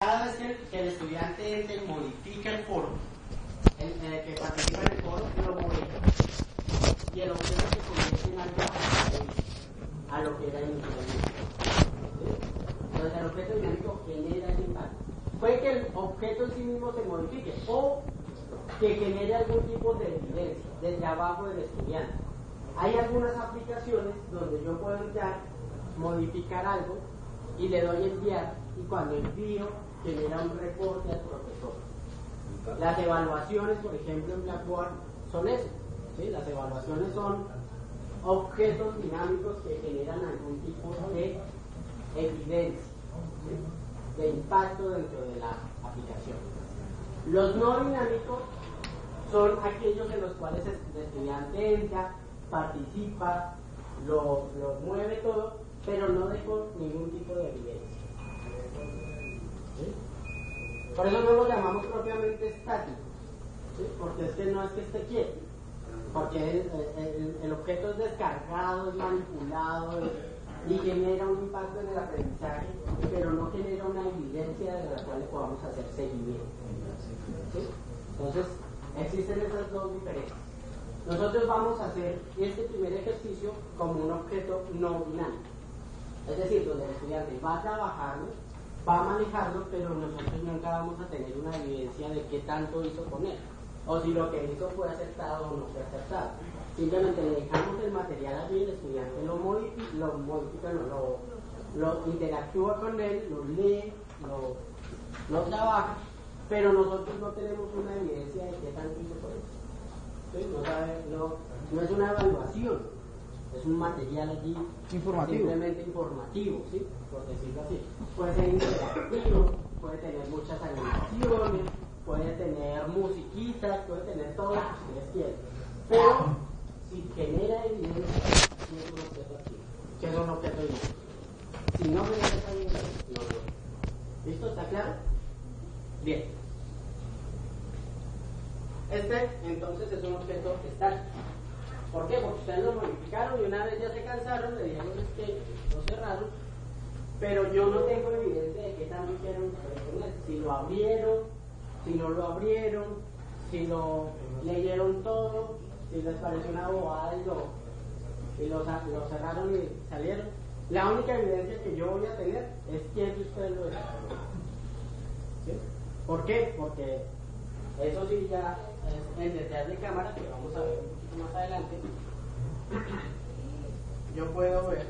cada vez que el estudiante entre y modifica el foro, el que participa en el foro lo modifica. Y el objeto se convierte en algo a lo que era inicialmente. ¿Sí? Entonces el objeto dinámico genera el impacto. Puede que el objeto en sí mismo se modifique o que genere algún tipo de evidencia del trabajo del estudiante. Hay algunas aplicaciones donde yo puedo entrar, modificar algo y le doy enviar, y cuando envío genera un reporte al profesor. Las evaluaciones, por ejemplo, en Blackboard son eso. ¿Sí? Las evaluaciones son objetos dinámicos que generan algún tipo de evidencia, ¿sí? De impacto dentro de la aplicación. Los no dinámicos son aquellos en los cuales el estudiante entra, participa, lo mueve todo, pero no dejo ningún tipo de evidencia. ¿Sí? Por eso no lo llamamos propiamente estáticos, ¿sí? Porque es que no es que esté quieto, porque el objeto es descargado, es manipulado y genera un impacto en el aprendizaje, pero no genera una evidencia de la cual le podamos hacer seguimiento. ¿Sí? Entonces, existen esas dos diferencias. Nosotros vamos a hacer este primer ejercicio como un objeto no dinámico. Es decir, donde el estudiante va a trabajarlo, va a manejarlo, pero nosotros nunca vamos a tener una evidencia de qué tanto hizo con él, o si lo que hizo fue aceptado o no fue aceptado. Simplemente le dejamos el material allí, el estudiante lo modifica, lo interactúa con él, lo lee, lo trabaja, pero nosotros no tenemos una evidencia de qué tanto hizo con eso. ¿Sí? No es una evaluación, es un material allí informativo. Simplemente informativo, ¿sí? Por decirlo así. Puede ser interactivo, puede tener muchas animaciones, puede tener musiquitas, puede tener todo lo que ustedes quieran. Pero si genera evidencia, no es un objeto activo, que es un objeto dinámico. Si no genera esa evidencia, no lo es. ¿Listo? ¿Está claro? Bien. Este entonces es un objeto estático. ¿Por qué? Porque ustedes lo modificaron y una vez ya se cansaron, le dijeron que lo cerraron, pero yo no tengo evidencia de qué tanto hicieron con él. Si lo abrieron, si no lo abrieron, si lo leyeron todo, si les pareció una bobada y lo cerraron y salieron. La única evidencia que yo voy a tener es quién de ustedes lo desarrolló. ¿Sí? ¿Por qué? Porque eso sí ya es en detrás de cámara, que vamos a ver un poquito más adelante. Yo puedo ver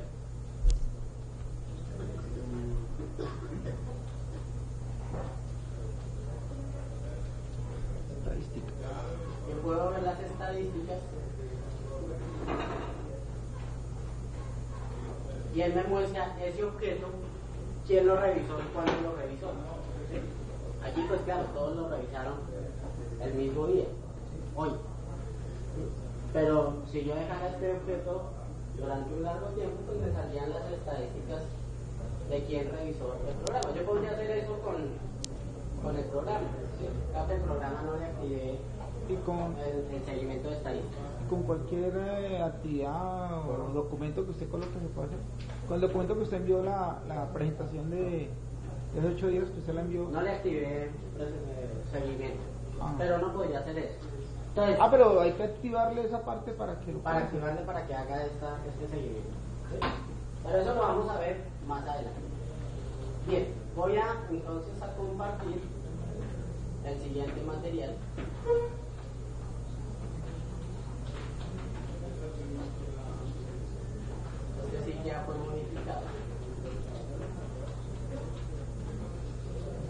las estadísticas y él me muestra ese objeto, quién lo revisó y cuándo lo revisó. ¿Sí? Aquí pues claro, todos lo revisaron el mismo día, hoy. Pero si yo dejara este objeto durante un largo tiempo, pues me salían las estadísticas de quién revisó el programa. Yo podría hacer eso con el programa. ¿Sí? Cada el programa no le activé el seguimiento de estadísticas. Con cualquier actividad o documento que usted coloque se puede hacer. Con el documento que usted envió la presentación de esos 8 días que usted la envió. No le activé seguimiento, pero no podía hacer eso. Entonces, pero hay que activarle esa parte para que activarle para que haga este seguimiento. ¿Sí? Pero eso lo vamos a ver más adelante. Bien, voy a entonces a compartir el siguiente material. Este sí ya fue modificado.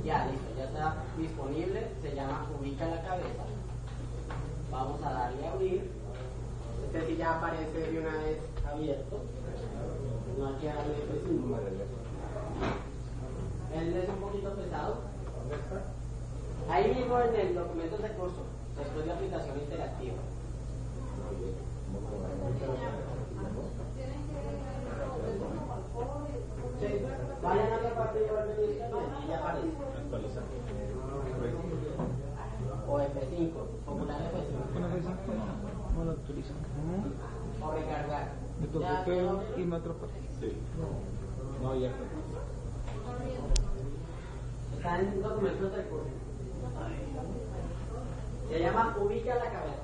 Ya, listo, ya está disponible. Se llama Ubica la cabeza. Vamos a darle a abrir. Este sí ya aparece de una vez abierto. No hay que darle F5. Él es un poquito pesado. Ahí mismo en el documento de curso, después de aplicación interactiva. Sí, vayan a la parte de y ya aparece. O F5, popular F5. No lo utilizan. O recargar. Me tocó que irme a otra parte. Sí. No, ya. Está en documentos de curso. Se llama ubica la cabeza.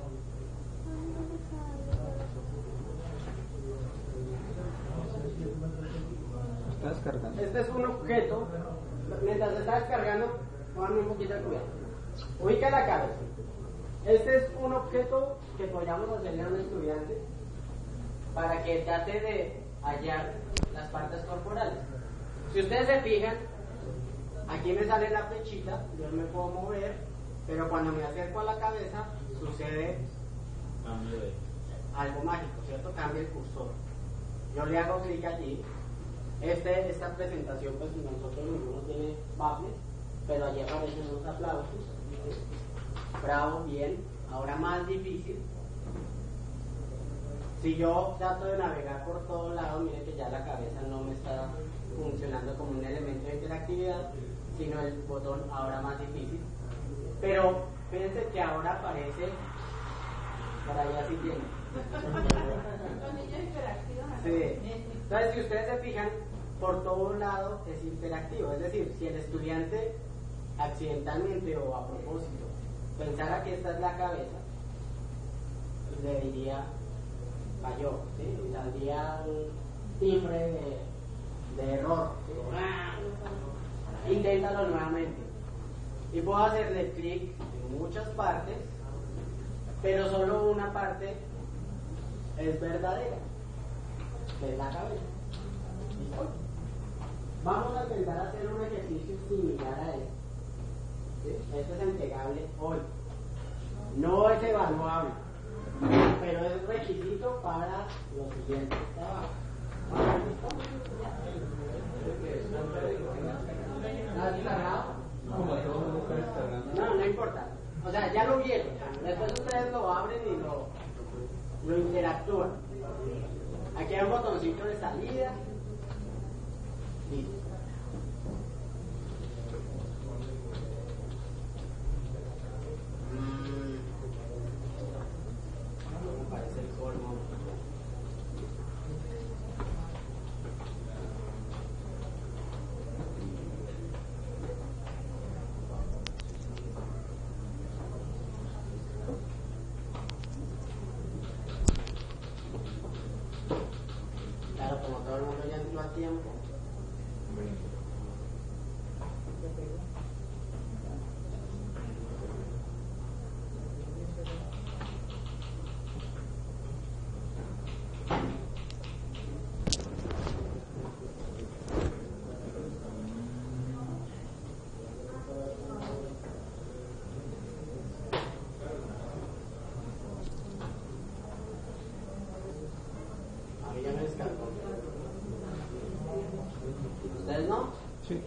Está descargando. Este es un objeto. Mientras se está descargando, pónganme un poquito de cuidado. Ubica la cabeza. Este es un objeto que podríamos hacerle a un estudiante para que trate de hallar las partes corporales. Si ustedes se fijan, aquí me sale la flechita, yo me puedo mover, pero cuando me acerco a la cabeza sucede algo mágico, ¿cierto? Cambia el cursor. Yo le hago clic allí. Esta presentación, pues nosotros ninguno tiene baffles, pero allí aparecen unos aplausos. Bravo, bien. Ahora más difícil. Si yo trato de navegar por todos lados, mire que ya la cabeza no me está funcionando como un elemento de interactividad, sino el botón ahora más difícil. Pero fíjense que ahora aparece, por allá sí tiene. Sí. Entonces, si ustedes se fijan, por todo lado es interactivo. Es decir, si el estudiante accidentalmente o a propósito pensara que esta es la cabeza, le diría falló, ¿sí? Y saldría un timbre de error, ¿sí? Inténtalo nuevamente. Y puedo hacerle clic en muchas partes, pero solo una parte es verdadera, que es la cabeza. ¿Listo? Vamos a intentar hacer un ejercicio similar a este. ¿Sí? Este es entregable hoy. No es evaluable, pero es requisito para los siguientes trabajos. ¿No has cargado? No importa. O sea, ya lo vieron. Después ustedes lo abren y lo interactúan. Aquí hay un botoncito de salida. Listo. Me parece el colmo. Claro, como todo el mundo ya entró a tiempo. A mí ya me descargó. ¿Ustedes no? Sí.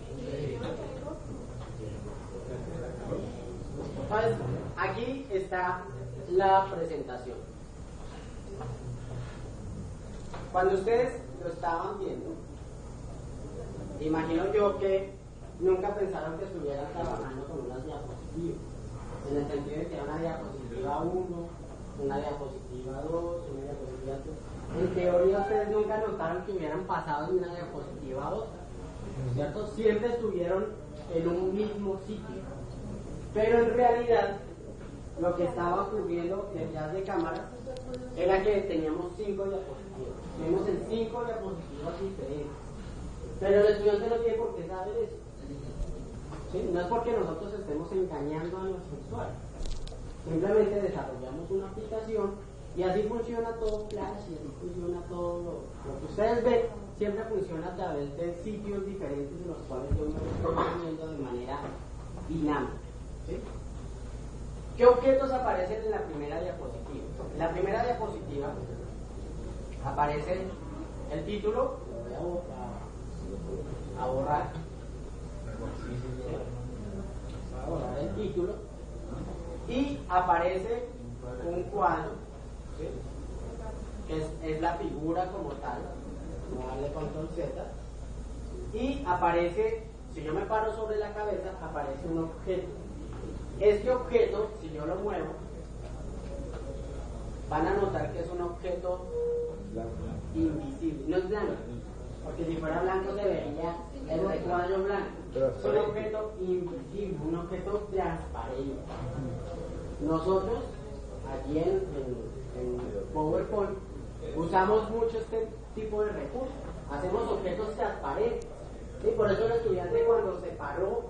Entonces, aquí está la presentación. Cuando ustedes lo estaban viendo, imagino yo que nunca pensaron que estuvieran trabajando con unas diapositivas, en el sentido de que era una diapositiva 1, una diapositiva 2, una diapositiva 3. En teoría ustedes nunca notaron que hubieran pasado de una diapositiva a otra, ¿cierto? Siempre estuvieron en un mismo sitio. Pero en realidad, lo que estaba ocurriendo detrás de cámaras era que teníamos 5 diapositivas. Tenemos en 5 diapositivas diferentes. Pero el estudiante no tiene por qué saber eso. ¿Sí? No es porque nosotros estemos engañando a nuestro usuario. Simplemente desarrollamos una aplicación y así funciona todo Flash y así funciona todo lo que ustedes ven. Siempre funciona a través de sitios diferentes en los cuales yo me estoy viendo de manera dinámica. ¿Sí? ¿Qué objetos aparecen en la primera diapositiva? En la primera diapositiva aparece el título, lo voy a borrar. Voy a borrar el título y aparece un cuadro, ¿sí? Que es la figura como tal. Voy a darle control Z y aparece, si yo me paro sobre la cabeza, aparece un objeto. Este objeto, si yo lo muevo, van a notar que es un objeto invisible, no es blanco, porque si fuera blanco se vería el recuadro blanco. Es un objeto invisible, un objeto transparente. Nosotros, allí en PowerPoint, usamos mucho este tipo de recursos. Hacemos objetos transparentes. ¿Sí? Por eso el estudiante cuando se paró,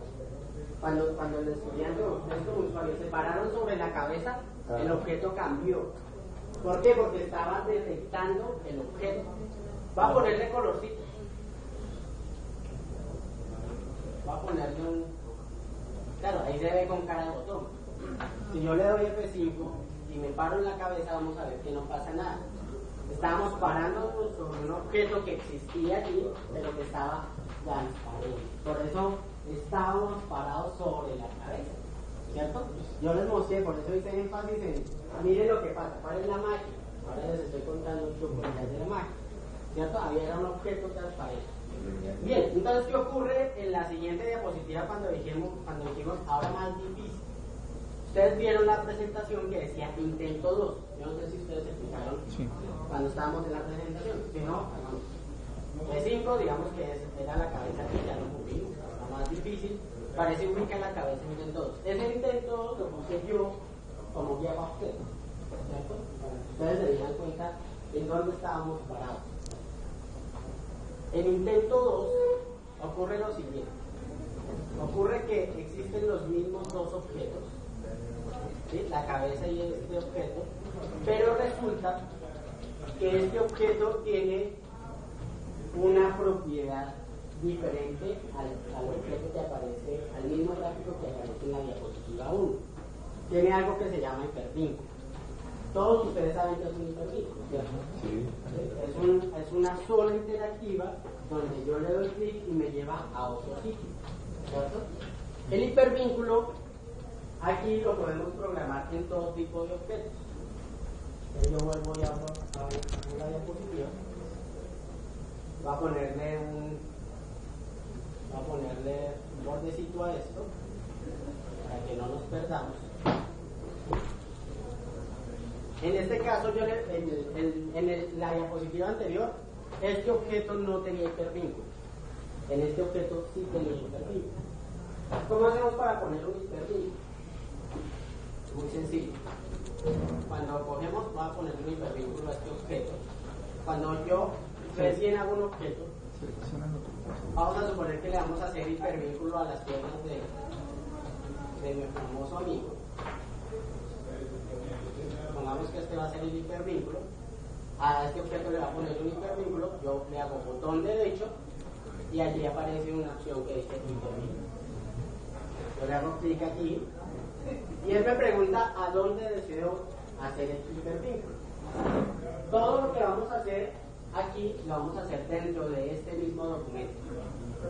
cuando el estudiante o ustedes como usuarios se pararon sobre la cabeza, el objeto cambió. ¿Por qué? Porque estaba detectando el objeto. Va a ponerle colorcito. Va a ponerle un... Claro, ahí se ve con cara de botón. Si yo le doy F5 y me paro en la cabeza, vamos a ver que no pasa nada. Estábamos parándonos sobre un objeto que existía allí, pero que estaba transparente. Por eso estábamos parados sobre la cabeza, ¿cierto? Yo les mostré, por eso hice énfasis en, miren lo que pasa, ¿cuál es la máquina? Ahora les estoy contando propiedades de la máquina, ¿cierto? Había un objeto transparente. Bien, entonces, ¿qué ocurre en la siguiente diapositiva cuando dijimos ahora más difícil? Ustedes vieron la presentación que decía intento 2. Yo no sé si ustedes se fijaron cuando estábamos en la presentación. Si no, P5, digamos que era la cabeza que ya no cubrimos, ahora más difícil. Parece ubicar la cabeza en intento 2. Ese intento 2 lo puse yo como guía para ustedes, ¿cierto? Ustedes se dieran cuenta en dónde estábamos parados. En intento 2 ocurre lo siguiente. Ocurre que existen los mismos dos objetos, ¿sí? La cabeza y este objeto, pero resulta que este objeto tiene una propiedad diferente al objeto que aparece, al mismo gráfico que aparece en la diapositiva 1. Tiene algo que se llama hipervínculo. Todos ustedes saben que es un hipervínculo, ¿cierto? Sí. Es una sola interactiva donde yo le doy clic y me lleva a otro sitio, ¿cierto? El hipervínculo aquí lo podemos programar en todo tipo de objetos. Yo vuelvo ya a la diapositiva. Va a ponerle un bordecito a esto para que no nos perdamos. En este caso, en la diapositiva anterior, este objeto no tenía hipervínculo. En este objeto sí tenía hipervínculo. ¿Cómo hacemos para poner un hipervínculo? Muy sencillo. Cuando cogemos, voy a poner un hipervínculo a este objeto. Cuando ustedes llenan un objeto, vamos a suponer que le vamos a hacer hipervínculo a las piernas de mi famoso amigo. Pongamos que este va a ser el hipervínculo. A este objeto le va a poner un hipervínculo. Yo le hago botón derecho y allí aparece una opción que dice hipervínculo. Yo le hago clic aquí y él me pregunta a dónde deseo hacer el hipervínculo. Todo lo que vamos a hacer aquí lo vamos a hacer dentro de este mismo documento.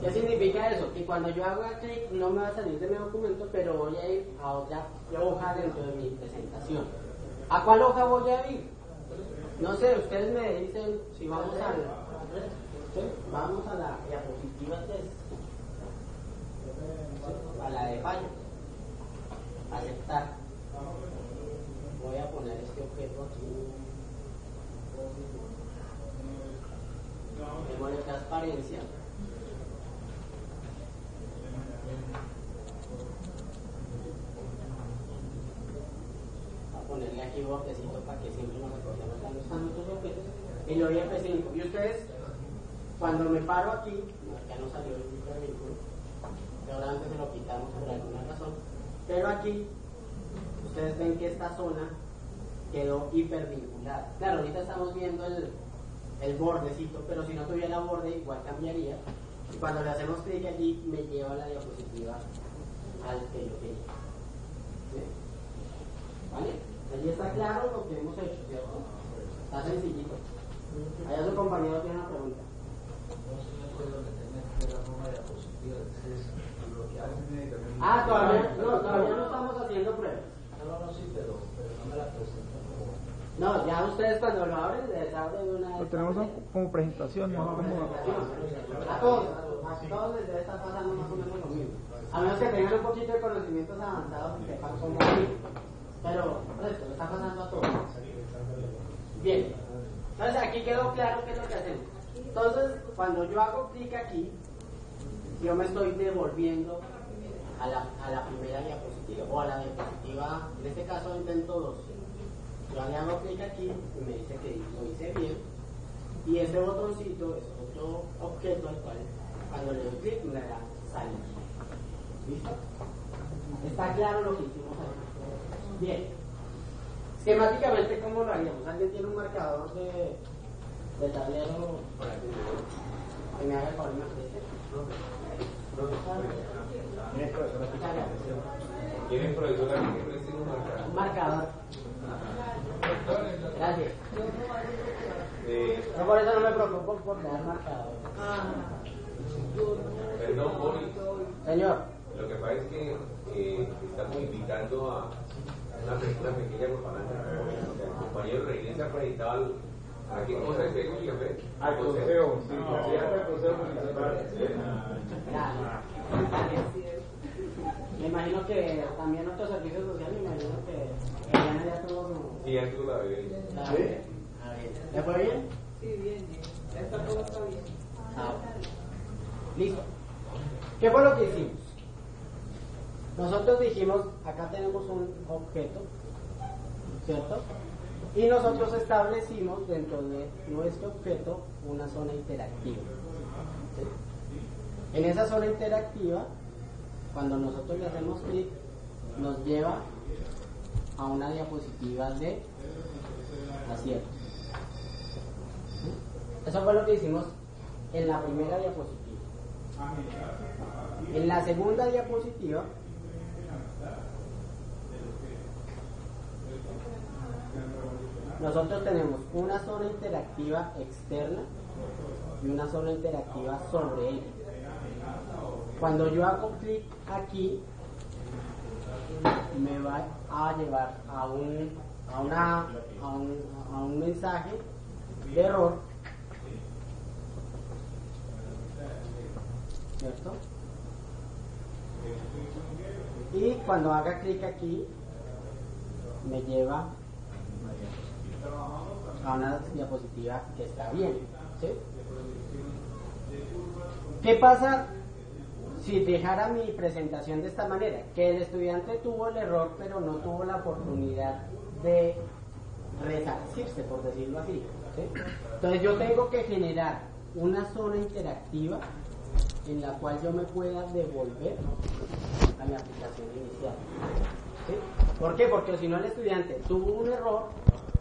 ¿Qué significa eso? Que cuando yo haga clic no me va a salir de mi documento, pero voy a ir a otra hoja dentro de mi presentación. ¿A cuál hoja voy a ir? No sé, ustedes me dicen si vamos a la diapositiva 3, a la de fallo, aceptar. Voy a poner este objeto aquí. Memoria de transparencia. Ponerle aquí bordecito para que siempre nos recordemos cuando están nuestros objetos y lo doy a F5. Y ustedes, cuando me paro aquí, ya no salió el hipervínculo, pero antes se lo quitamos por alguna razón, pero aquí ustedes ven que esta zona quedó hipervinculada. Claro, ahorita estamos viendo el bordecito, pero si no tuviera borde igual cambiaría, y cuando le hacemos clic allí me lleva a la diapositiva al que yo quería. ¿Sí? ¿Vale? Allí está claro lo que hemos hecho, ¿cierto? Está sencillito. Allá su compañero tiene una pregunta. Todavía no estamos haciendo pruebas. No, ya ustedes cuando lo abren, les abren una... Lo tenemos como presentación, ¿no? A todos les debe estar pasando más o menos lo mismo. A menos que tengan un poquito de conocimientos avanzados y sepan cómo ir. Pero esto está pasando a todos. Bien. Entonces aquí quedó claro qué es lo que hacemos. Entonces, cuando yo hago clic aquí, yo me estoy devolviendo a la primera diapositiva o a la diapositiva, en este caso intento 2. Yo le hago clic aquí y me dice que lo hice bien, y ese botoncito es otro objeto al cual cuando le doy clic me hará salir. ¿Listo? ¿Está claro lo que hicimos ahí? Bien. Esquemáticamente, ¿cómo lo haríamos? ¿Alguien tiene un marcador de tablero por aquí? Que me haga el favor y me apriete. ¿Quién es profesor aquí que preste un marcador? Un marcador. Gracias. Yo por eso no me preocupo por dar marcador. Perdón, Boris. Señor. Lo que pasa es que estamos invitando a una pequeña propaganda. O sea, el compañero Reynés se ha presentado ¿a qué cosa es eso? Al consejo, sí, al consejo municipal. Me imagino que también otros servicios sociales, me imagino que ya ya todo. Sí, ya tú la ves. ¿Le fue bien? Sí, bien. Ya está todo está bien. Listo. ¿Qué fue lo que hicimos? Nosotros dijimos, acá tenemos un objeto, ¿cierto? Y nosotros establecimos dentro de nuestro objeto una zona interactiva. ¿Sí? En esa zona interactiva, cuando nosotros le hacemos clic, nos lleva a una diapositiva de aciertos. ¿Sí? Eso fue lo que hicimos en la primera diapositiva. En la segunda diapositiva, nosotros tenemos una zona interactiva externa y una zona interactiva sobre ella. Cuando yo hago clic aquí, me va a llevar a un mensaje de error, ¿cierto? Y cuando haga clic aquí, me lleva a una diapositiva que está bien, ¿sí? ¿Qué pasa si dejara mi presentación de esta manera? Que el estudiante tuvo el error, pero no tuvo la oportunidad de resarcirse, por decirlo así, ¿sí? Entonces yo tengo que generar una zona interactiva en la cual yo me pueda devolver a mi aplicación inicial, ¿sí? ¿Por qué? Porque si no, el estudiante tuvo un error,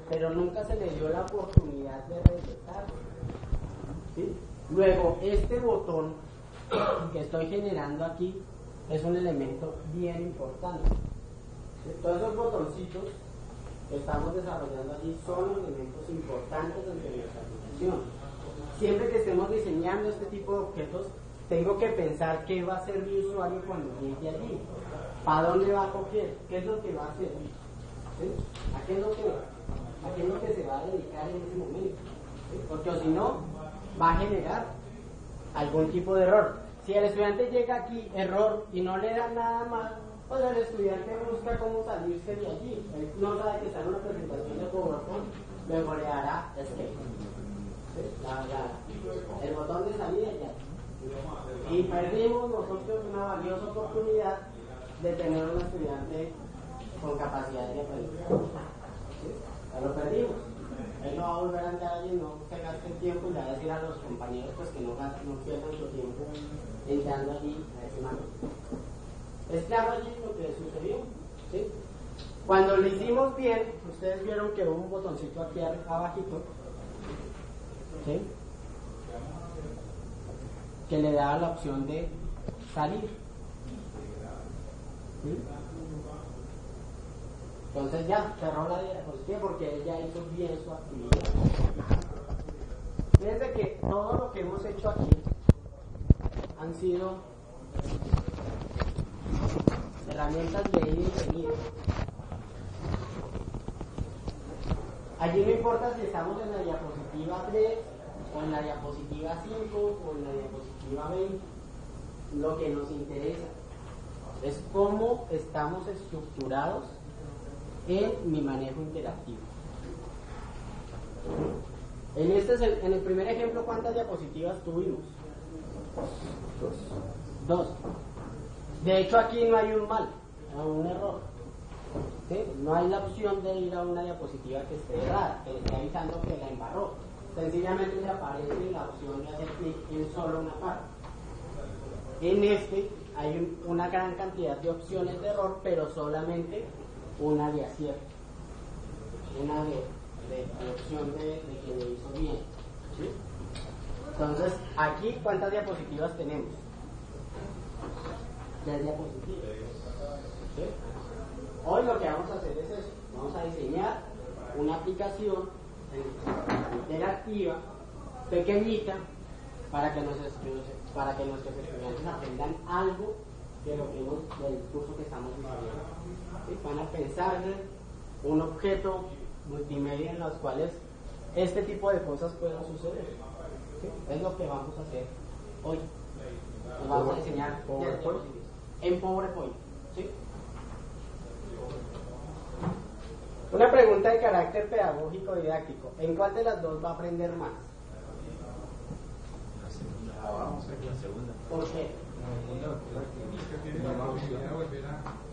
pero nunca se le dio la oportunidad de resetar, ¿sí? Luego, este botón que estoy generando aquí es un elemento bien importante. Todos esos botoncitos que estamos desarrollando aquí son elementos importantes dentro de nuestra aplicación. Siempre que estemos diseñando este tipo de objetos, tengo que pensar qué va a hacer mi usuario cuando llegue allí, para dónde va a coger, qué es lo que va a hacer, ¿sí? ¿A qué es lo que se va a dedicar en ese momento? ¿Sí? Porque si no, va a generar algún tipo de error. Si el estudiante llega aquí, error, y no le da nada más, pues el estudiante busca cómo salirse de allí. Él no sabe que está en una presentación de PowerPoint, luego le dará escape. ¿Sí? El botón de salida ya. Y perdimos nosotros una valiosa oportunidad de tener un estudiante con capacidad de aprender. ¿Sí? Ya lo perdimos. Él no va a volver a entrar allí, no se gaste el tiempo y le va a decir a los compañeros pues que no pierdan su tiempo entrando allí a ese momento. ¿Es claro allí lo que sucedió? ¿Sí? Cuando lo hicimos bien, ustedes vieron que hubo un botoncito aquí abajito, ¿sí? Que le daba la opción de salir. ¿Sí? Entonces ya cerró la diapositiva porque ella hizo bien su actividad. Fíjense que todo lo que hemos hecho aquí han sido herramientas de ir y venir. Allí no importa si estamos en la diapositiva 3 o en la diapositiva 5 o en la diapositiva 20, lo que nos interesa es cómo estamos estructurados en mi manejo interactivo. En el primer ejemplo, ¿cuántas diapositivas tuvimos? 2. 2. De hecho aquí no hay un mal, hay un error. ¿Sí? No hay la opción de ir a una diapositiva que esté errada, que le esté avisando que la embarró. Sencillamente le aparece la opción de hacer clic en solo una parte. En este hay una gran cantidad de opciones de error, pero solamente una de acierto. Una de opción de que le hizo bien. ¿Sí? Entonces, aquí, ¿cuántas diapositivas tenemos? 3 diapositivas. ¿Sí? Hoy lo que vamos a hacer es eso. Vamos a diseñar una aplicación interactiva, pequeñita, para que nuestros estudiantes aprendan algo de lo que del curso que estamos viviendo. ¿Sí? Van a pensar en un objeto multimedia en los cuales este tipo de cosas puedan suceder. ¿Sí? Es lo que vamos a hacer hoy. Nos vamos a diseñar en PowerPoint. ¿Sí? Una pregunta de carácter pedagógico didáctico. ¿En cuál de las dos va a aprender más? Vamos a ver la segunda. ¿Por qué?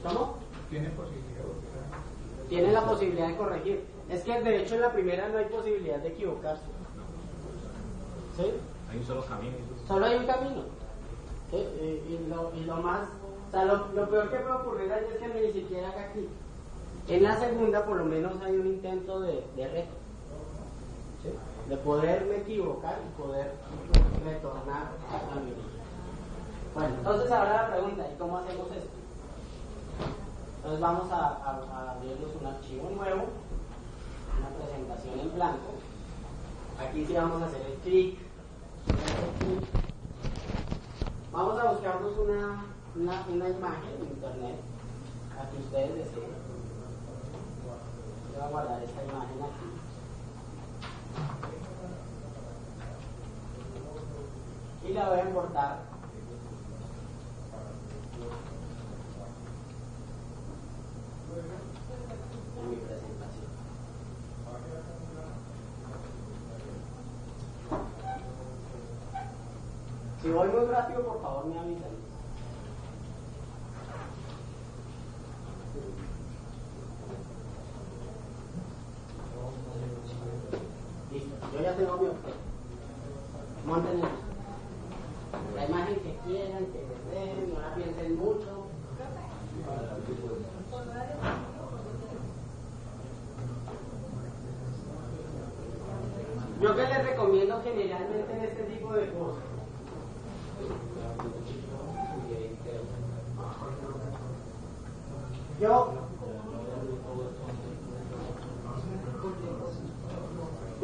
¿Cómo? Tiene posibilidad de volver a... Tiene la posibilidad de corregir. Es que de hecho en la primera no hay posibilidad de equivocarse. ¿Sí? Hay un solo camino. Solo hay un camino. ¿Sí? Y lo más, o sea, lo peor que puede ocurrir ahí es que ni siquiera haga aquí. En la segunda por lo menos hay un intento de reto. ¿Sí? De poderme equivocar y poder retornar a mi vida. Bueno, entonces ahora la pregunta, ¿y cómo hacemos esto? Entonces vamos a abrirnos un archivo nuevo, una presentación en blanco. Aquí sí vamos a hacer el clic. Vamos a buscarnos una imagen en internet, a que ustedes deseen. Voy a guardar esta imagen aquí. Y la voy a importar en mi presentación. Si voy muy rápido, por favor me avisan. Listo, yo ya tengo mi objeto. Monten la imagen que quieran, que deseen, no la piensen mucho. Yo que les recomiendo generalmente en este tipo de cosas. Yo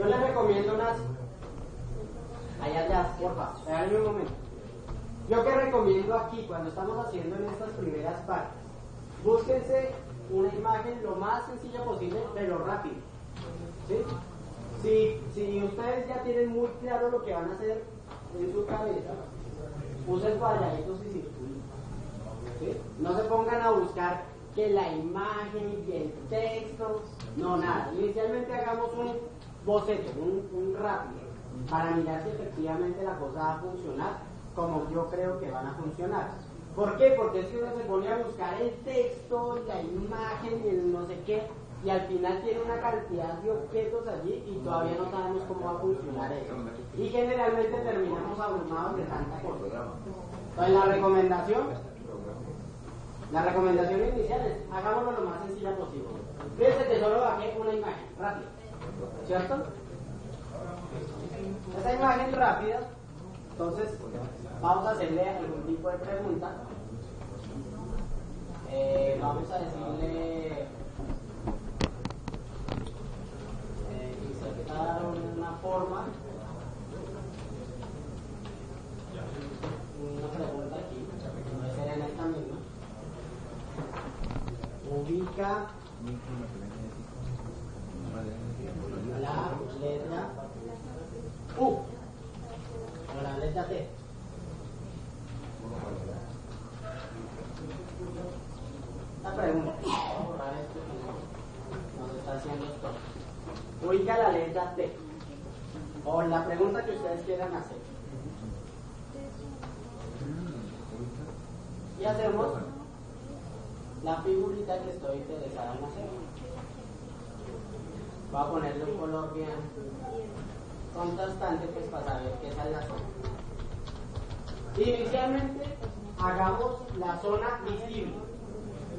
les recomiendo unas... Allá, porfa, espérenme un momento. Yo que recomiendo aquí, cuando estamos haciendo en estas primeras partes, búsquense una imagen lo más sencilla posible, pero rápido. ¿Sí? Si ustedes ya tienen muy claro lo que van a hacer en su cabeza, usen cuadraditos y circulitos. ¿Sí? No se pongan a buscar que la imagen y el texto, no, nada. Inicialmente hagamos un boceto, un rápido, para mirar si efectivamente la cosa va a funcionar como yo creo que van a funcionar. ¿Por qué? Porque es que uno se pone a buscar el texto, la imagen y el no sé qué, y al final tiene una cantidad de objetos allí y todavía no sabemos cómo va a funcionar eso. Y generalmente terminamos abrumados de tanta cosa. Entonces la recomendación inicial es hagámoslo lo más sencilla posible. Fíjense que solo bajé una imagen rápida, ¿cierto? Esa imagen rápida, entonces vamos a hacerle algún tipo de pregunta. Vamos a decirle insertar una forma, una pregunta aquí, puede ser en esta misma. Ubica la letra U o la letra T. La pregunta, vamos a borrar esto que nos está haciendo esto. Ubica la letra T o la pregunta que ustedes quieran hacer. y hacemos la figurita que estoy interesado en hacer. Voy a ponerle un color bien contrastante pues para saber que esa es la zona. Inicialmente hagamos la zona visible,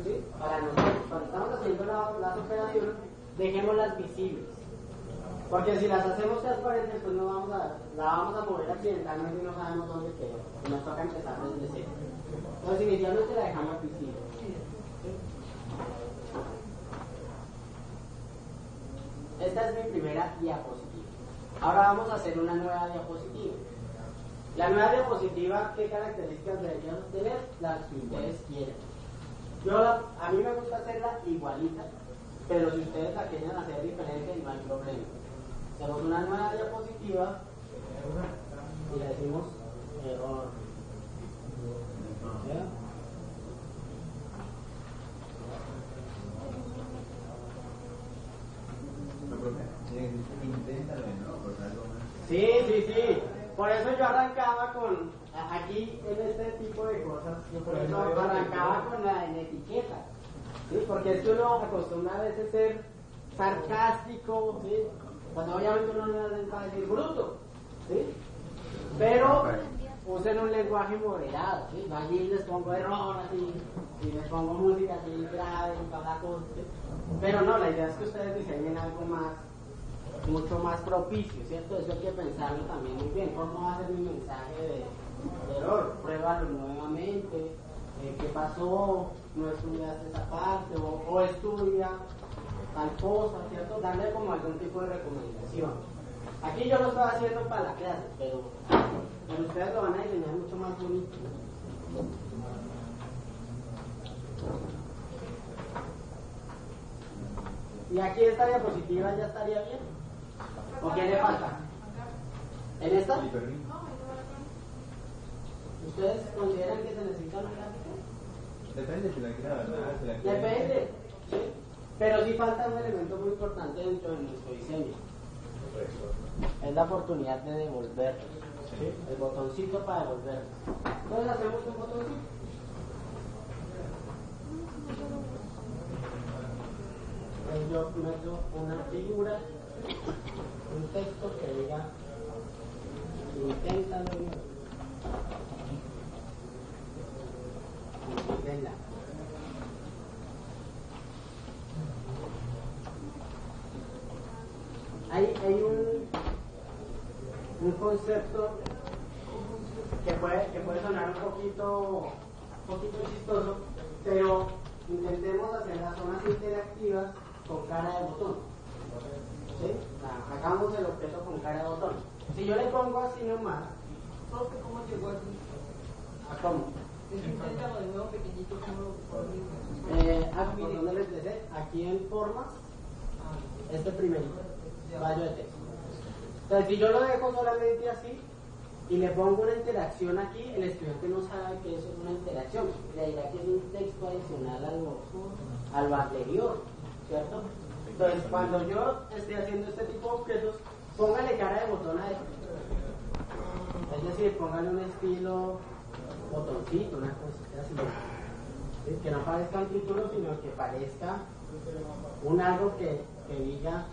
¿sí? Para nosotros, cuando estamos haciendo las operaciones, dejémoslas visibles, porque si las hacemos transparentes pues no vamos la vamos a mover accidentalmente y no sabemos dónde quedó y nos toca empezar desde cero. Entonces inicialmente la dejamos visible. Esta es mi primera diapositiva. Ahora vamos a hacer una nueva diapositiva. La nueva diapositiva, ¿qué características deberíamos tener? Las que ustedes quieran. A mí me gusta hacerla igualita, pero si ustedes la quieren hacer diferente, no hay problema. Hacemos una nueva diapositiva y le decimos error. ¿Sí? Sí. Por eso yo arrancaba con, aquí en este tipo de cosas, yo por eso arrancaba con la etiqueta. ¿Sí? Porque es que uno acostumbra a veces ser sarcástico, ¿sí? Cuando obviamente uno no le va a decir bruto, ¿sí? Pero usen un lenguaje moderado, ¿sí? Allí les pongo error así, y les pongo música así grave y toda la cosa, ¿sí? Pero no, la idea es que ustedes diseñen algo más, mucho más propicio, ¿cierto? Eso hay que pensarlo también muy bien. ¿Cómo va a ser mi mensaje de error? Pruébalo nuevamente. ¿Qué pasó? No estudiaste esa parte, o estudia tal cosa, ¿cierto? Darle como algún tipo de recomendación. Aquí yo lo estoy haciendo para la clase, pero ustedes lo van a diseñar mucho más bonito. Y aquí esta diapositiva ya estaría bien. ¿O qué le falta? ¿En esta? ¿Ustedes consideran que se necesita una gráfica? Depende si la quieres dar. Depende, ¿sí? Pero sí falta un elemento muy importante dentro de nuestro diseño. Es la oportunidad de devolverlos, ¿sí? El botoncito para devolverlos. Entonces hacemos un botoncito. Entonces yo meto una figura, un texto que diga inténtalo. Inténtala. Hay un concepto que puede sonar un poquito chistoso, pero intentemos hacer las zonas interactivas con cara de botón. ¿Sí? Hagamos el objeto con cara de botón. Si yo le pongo así nomás, ¿Cómo llegó así? ¿cómo? Inténtalo de nuevo pequeñito. ¿Por dónde les empecé? Aquí en formas, este primerito, rayo de texto. Entonces, si yo lo dejo solamente así y le pongo una interacción aquí, el estudiante no sabe que eso es una interacción. Le dirá que es un texto adicional a lo anterior, ¿cierto? Entonces, cuando yo esté haciendo este tipo de objetos, póngale cara de botón a esto. Es decir, póngale un estilo botoncito, una cosa así. ¿Sí? Que no parezca un título, sino que parezca un algo que diga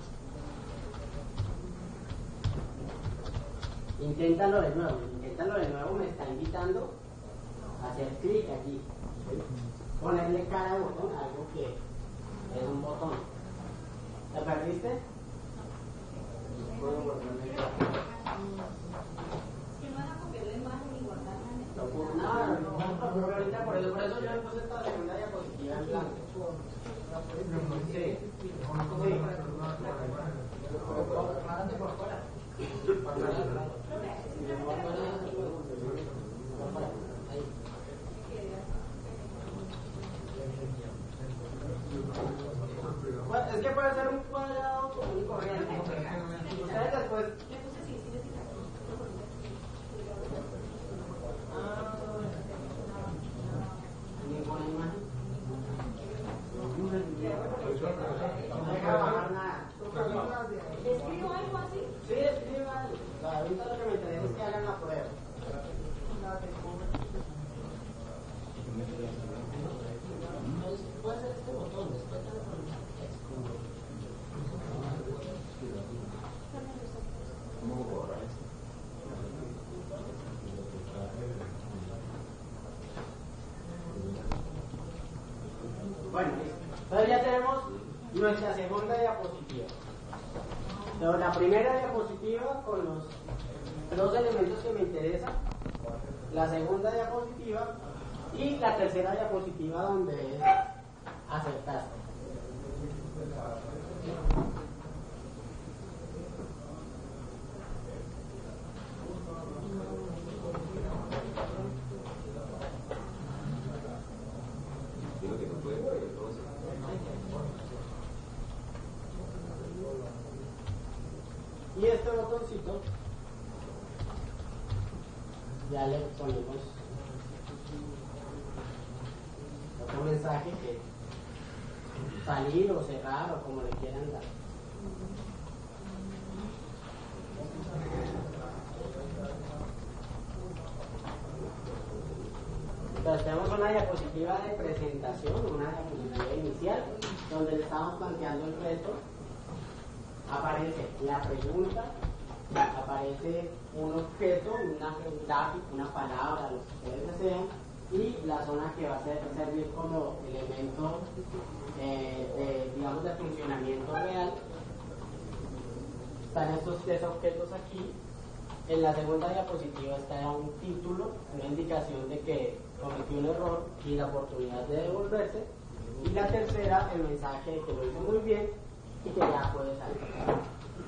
inténtalo de nuevo me está invitando a hacer clic aquí, ¿sí? Ponerle cara de botón a algo que es un botón. ¿Te perdiste? Puedo volverme no, ahorita por eso yo le puse esta segunda diapositiva en blanco. Sí. Mándate por fuera. Bueno, es que puede ser un cuadrado común y corriente. Ustedes después. Ninguna imagen. Bueno, listo. Entonces ya tenemos nuestra segunda diapositiva. Entonces, la primera diapositiva con los dos elementos que me interesan, la segunda diapositiva y la tercera diapositiva donde es aceptaste. Y este botoncito ya le ponemos otro mensaje que salir o cerrar o como le quieran dar. Entonces tenemos una diapositiva de presentación, una diapositiva inicial, donde le estamos planteando el reto. Aparece la pregunta, aparece un objeto, un lápiz, una palabra, lo que ustedes desean, y la zona que va a servir como elemento digamos, de funcionamiento real. Están estos tres objetos aquí. En la segunda diapositiva está un título, una indicación de que cometió un error y la oportunidad de devolverse. Y la tercera, el mensaje de que lo hizo muy bien y que ya puede salir.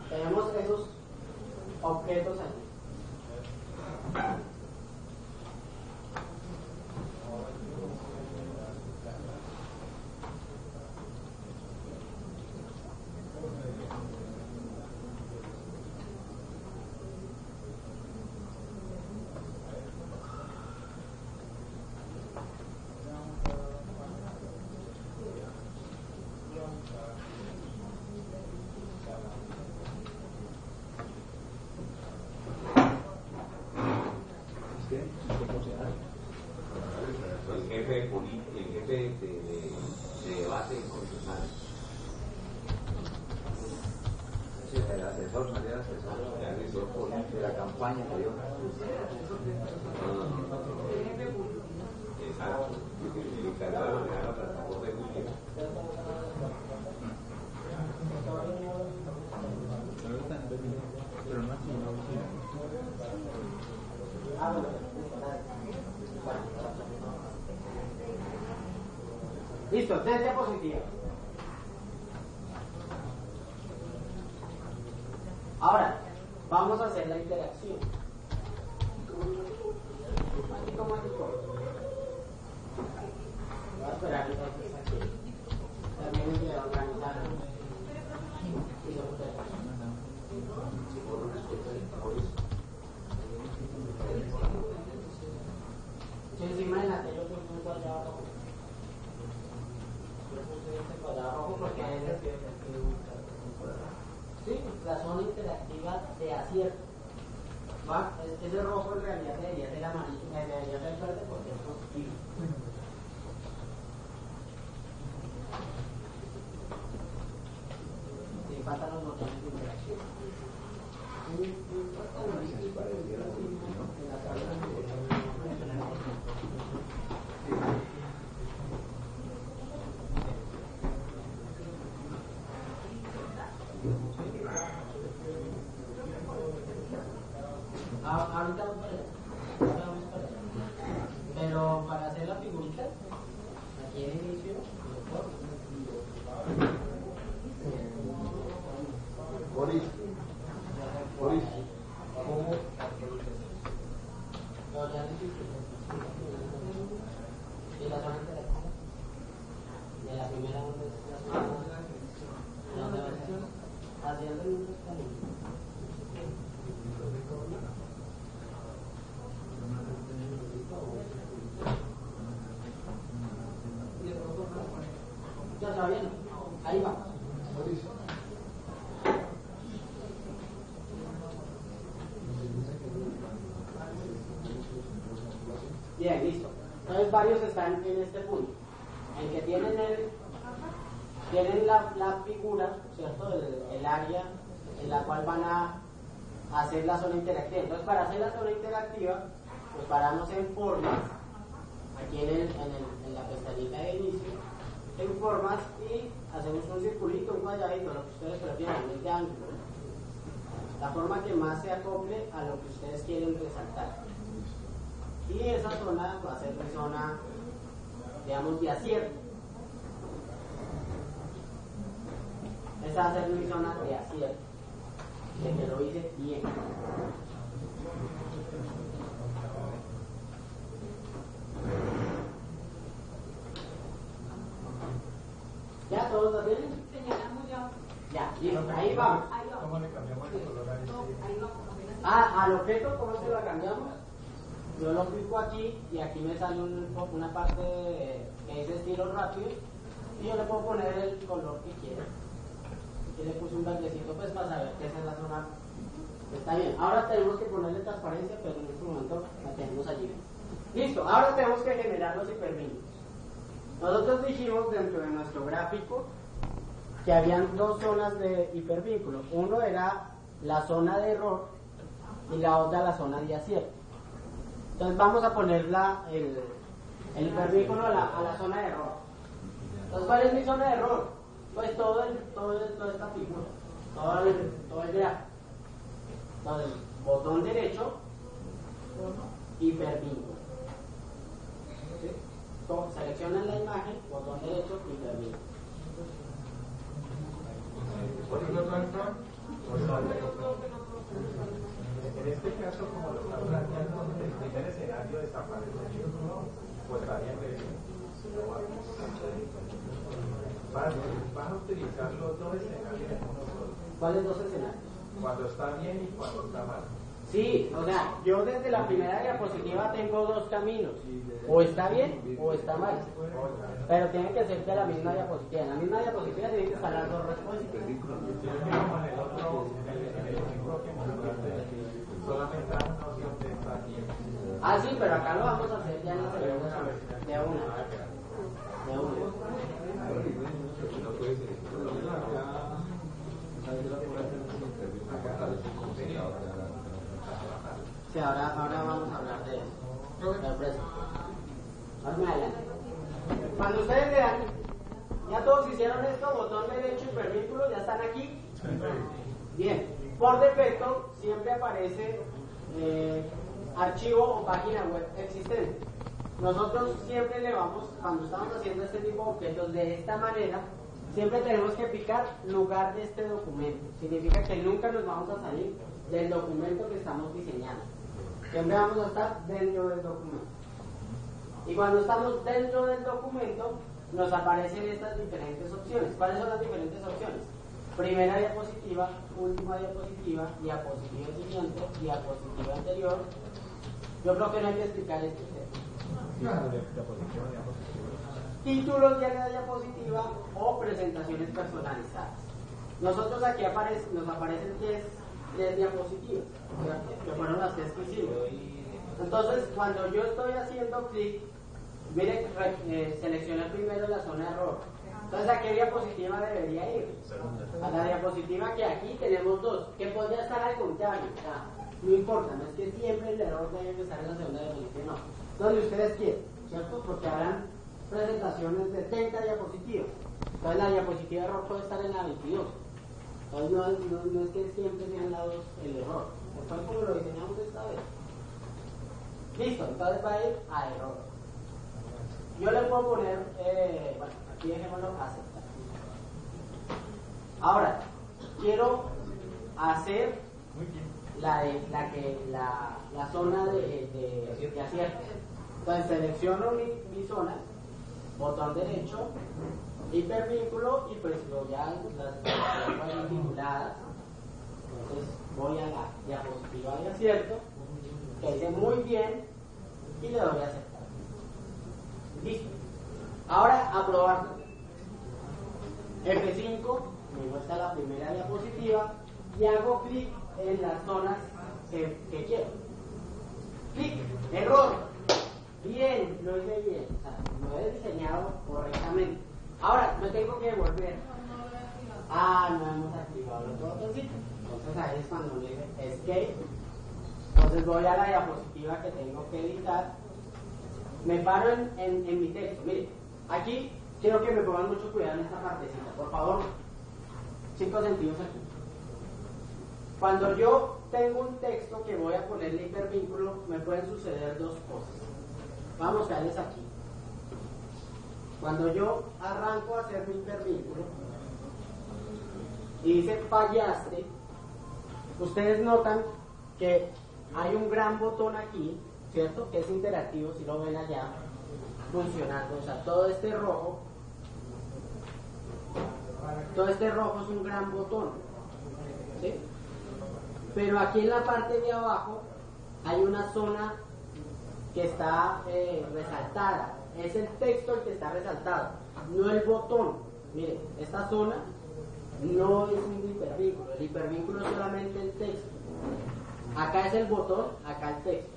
Tenemos esos objetos aquí. El jefe de debate constitucional. El asesor, salió el asesor de la campaña que dio. Exacto. El encargado de la plataforma de Google. Pero no así, no. Listo, 3 diapositivas. Ahora, vamos a hacer la interacción. Voy a esperar entonces aquí. También se organizar. Encima de la tele yo puse un cuadrado rojo. Yo puse este cuadrado rojo porque es sí, la zona interactiva de acierto. ¿Va? Ese rojo en realidad debería ser amarillo, debería ser verde porque es positivo. Sí, faltan los botones de interacción. Ahorita vamos para allá. Pero para hacer la figurita, aquí en inicio, Boris. Y la zona interactiva. De la primera onda es la zona. ¿Dónde va a ser? Haciendo el mismo camino. Ya está bien, ahí va. Bien, listo. Entonces varios están en este punto. En que tienen la figura, ¿cierto? El área en la cual van a hacer la zona interactiva. Entonces para hacer la zona interactiva, pues paramos en formas, aquí en la pestañita de inicio, en formas y hacemos un circulito, un cuadradito, lo que ustedes prefieran, un de ángulo, ¿no? La forma que más se acople a lo que ustedes quieren resaltar. Y esa zona va a ser mi zona, digamos, de acierto. Esa va a ser mi zona de acierto, de que lo hice bien. ¿Ya todos lo tienen? Señalamos ya. Ya, listo, ahí vamos. Ahí vamos. ¿Cómo le cambiamos el color a No, ahí vamos. Apenas. Al objeto, ¿cómo se lo cambiamos? Yo lo clico aquí y aquí me sale una parte que dice estilo rápido y yo le puedo poner el color que quiera. Aquí le puse un verdecito pues para saber que esa es la zona. Está bien, ahora tenemos que ponerle transparencia, pero en este momento la tenemos allí. Listo, ahora tenemos que generar los hipervínculos. Nosotros dijimos dentro de nuestro gráfico que habían dos zonas de hipervínculos. Uno era la zona de error y la otra la zona de acierto. Entonces vamos a poner el hipervínculo a la zona de error. Entonces, ¿cuál es mi zona de error? Pues toda esta figura, todo el gráfico. Entonces, botón derecho, hipervínculo. ¿Sí? Seleccionan la imagen, botón derecho, hipervínculo. En este caso, como lo está planteando, el primer escenario desaparece, pues estaría vas a utilizar los dos escenarios en uno solo. ¿Cuáles dos escenarios? Cuando está bien y cuando está mal. Sí, o sea, yo desde la primera diapositiva tengo dos caminos, o está bien o está mal, pero tienen que ser de la misma diapositiva. En la misma diapositiva tienen que estar las dos respuestas. Solamente da una opción de estar bien. Ah, sí, pero acá lo vamos a hacer ya en la segunda de una. Sí, ahora vamos a hablar de eso. Sorpresa. Ahora me adelante. Cuando ustedes vean, ya todos hicieron esto, botón derecho, hipervínculo, ya están aquí. Bien, por defecto siempre aparece archivo o página web existente. Nosotros siempre le vamos, cuando estamos haciendo este tipo de objetos de esta manera, siempre tenemos que picar lugar de este documento. Significa que nunca nos vamos a salir del documento que estamos diseñando. Siempre vamos a estar dentro del documento. Y cuando estamos dentro del documento, nos aparecen estas diferentes opciones. ¿Cuáles son las diferentes opciones? Primera diapositiva, última diapositiva, diapositiva siguiente, diapositiva anterior. Yo creo que no hay que explicar esto. Títulos de la diapositiva o presentaciones personalizadas. Nosotros aquí nos aparecen 10 diapositivas, que fueron las 10 que hicimos. Entonces, cuando yo estoy haciendo clic, mire, seleccioné primero la zona de error. Entonces, ¿a qué diapositiva debería ir? A la diapositiva que aquí tenemos dos, que podría estar al contrario. O sea, no importa, no es que siempre el error debe estar en la segunda diapositiva, no. Donde ustedes quieren, ¿cierto? Porque habrán presentaciones de 30 diapositivas. Entonces, la diapositiva de error puede estar en la 22. Entonces, no es que siempre sean lados el error. Después, como lo diseñamos esta vez. Listo, entonces va a ir a error. Yo le puedo poner, bueno, aquí dejémoslo aceptar. Ahora, quiero hacer la zona de acierto. Entonces selecciono mi zona, botón derecho, hipervínculo y pues ya las tengo vinculadas. Entonces voy a la diapositiva de acierto, que dice muy bien, y le doy a aceptar. Listo. Ahora aprobarlo. F5, me muestra la primera diapositiva y hago clic en las zonas que quiero. Clic, error. Bien, lo hice bien. O sea, lo he diseñado correctamente. Ahora, me tengo que devolver. No hemos activado los botoncitos. Entonces ahí es cuando le dice Escape. Entonces voy a la diapositiva que tengo que editar. Me paro en mi texto. Mire, aquí quiero que me pongan mucho cuidado en esta partecita, por favor. 5 sentidos aquí. Cuando yo tengo un texto que voy a ponerle hipervínculo, me pueden suceder dos cosas. Vamos a verles aquí. Cuando yo arranco a hacer mi hipervínculo y dice fallaste, ustedes notan que hay un gran botón aquí, ¿cierto? Que es interactivo, si lo ven allá, funcionando. O sea, todo este rojo es un gran botón, ¿sí? Pero aquí en la parte de abajo hay una zona que está resaltada. Es el texto el que está resaltado, no el botón. Miren, esta zona no es un hipervínculo. El hipervínculo es solamente el texto. Acá es el botón, acá el texto.